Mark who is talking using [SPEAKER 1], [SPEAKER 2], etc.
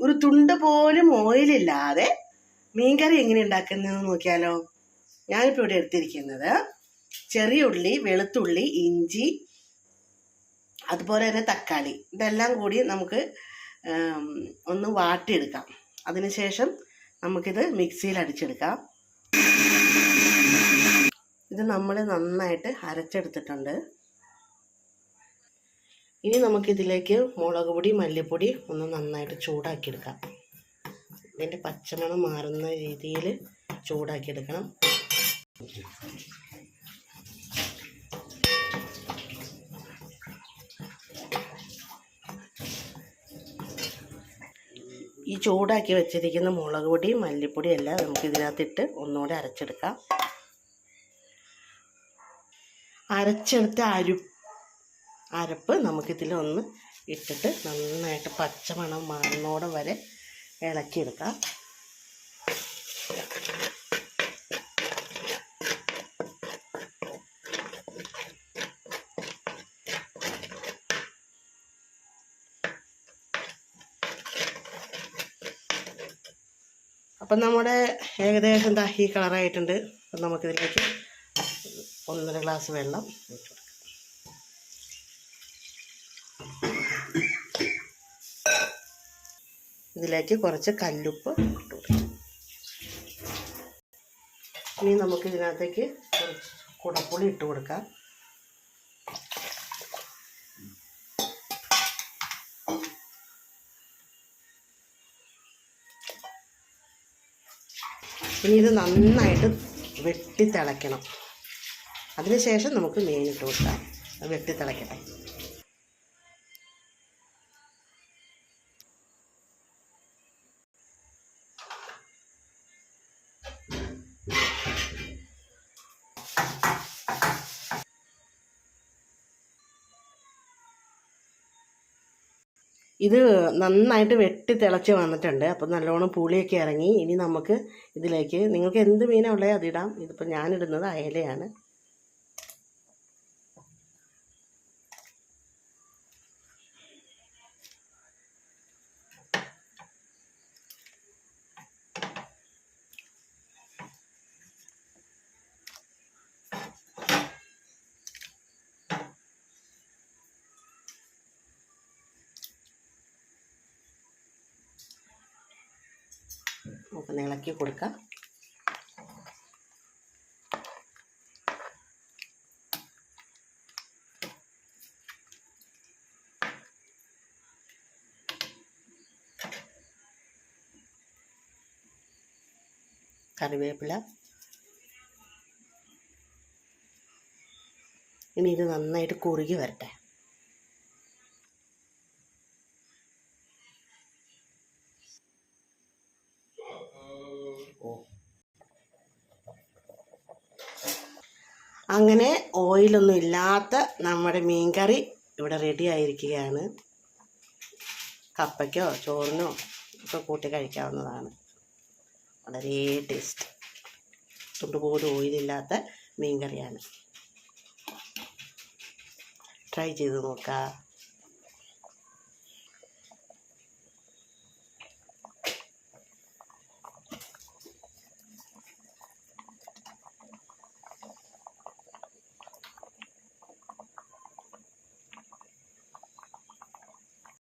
[SPEAKER 1] ഒരു തുണ്ട് പോലും ഓയിലില്ലാതെ മീൻകറി എങ്ങനെ ഉണ്ടാക്കുന്നതെന്ന് നോക്കിയാലോ. ഞാനിപ്പോൾ ഇവിടെ എടുത്തിരിക്കുന്നത് ചെറിയ ഉള്ളി, വെളുത്തുള്ളി, ഇഞ്ചി, അതുപോലെ തന്നെ തക്കാളി, ഇതെല്ലാം കൂടി നമുക്ക് ഒന്ന് വാട്ടിയെടുക്കാം. അതിനുശേഷം നമുക്കിത് മിക്സിയിൽ അടിച്ചെടുക്കാം. ഇത് നമ്മൾ നന്നായിട്ട് അരച്ചെടുത്തിട്ടുണ്ട്. ഇനി നമുക്കിതിലേക്ക് മുളക് പൊടി, മല്ലിപ്പൊടി ഒന്ന് നന്നായിട്ട് ചൂടാക്കിയെടുക്കാം. ഇതിൻ്റെ പച്ചമണം മാറുന്ന രീതിയിൽ ചൂടാക്കിയെടുക്കണം. ഈ ചൂടാക്കി വെച്ചിരിക്കുന്ന മുളക് പൊടി, മല്ലിപ്പൊടി എല്ലാം നമുക്ക് ഇതിനകത്തിട്ട് ഒന്നുകൂടെ അരച്ചെടുക്കാം. അരച്ചെടുത്ത അരപ്പ് നമുക്കിതിൽ ഒന്ന് ഇട്ടിട്ട് നന്നായിട്ട് പച്ചമണം മാറുന്നോടെ വരെ ഇളക്കിയെടുക്കാം. അപ്പം നമ്മുടെ ഏകദേശം ഈ കളറായിട്ടുണ്ട്. അപ്പം നമുക്കിതിലേക്ക് 1.5 ഗ്ലാസ് വെള്ളം ഒഴിച്ചു കൊടുക്കാം. ഇതിലേക്ക് കുറച്ച് കല്ലുപ്പ് ഇട്ട് കൊടുക്കാം. ഇനി നമുക്ക് ഇതിനകത്തേക്ക് കുറച്ച് കുടംപുളി ഇട്ട് കൊടുക്കാം. ഇനി ഇത് നന്നായിട്ട് വെട്ടി തിളയ്ക്കണം. അതിനുശേഷം നമുക്ക് മീൻ ഇട്ട് കൊടുക്കാം. വെട്ടി തിളയ്ക്കട്ടെ. ഇത് നന്നായിട്ട് വെട്ടി തിളച്ച് വന്നിട്ടുണ്ട്. അപ്പോൾ നല്ലോണം പുളിയൊക്കെ ഇറങ്ങി. ഇനി നമുക്ക് ഇതിലേക്ക് നിങ്ങൾക്ക് എന്ത് മീനാണ് ഉള്ളത് അതിടാം. ഇതിപ്പോൾ ഞാനിടുന്നത് അയലയാണ്. നമുക്ക് ഇളക്കി കൊടുക്കാം. കറിവേപ്പില. ഇനി ഇത് നന്നായിട്ട് കുറുകി വരട്ടെ. അങ്ങനെ ഓയിലൊന്നും ഇല്ലാത്ത നമ്മുടെ മീൻകറി ഇവിടെ റെഡി ആയിരിക്കുകയാണ്. കപ്പയ്ക്കോ ചോറിനോ ഒക്കെ കൂട്ടി കഴിക്കാവുന്നതാണ്. വളരെ ടേസ്റ്റ്. തുണ്ടുപോലും ഓയിലില്ലാത്ത മീൻകറിയാണ്. ട്രൈ ചെയ്ത് നോക്കാം.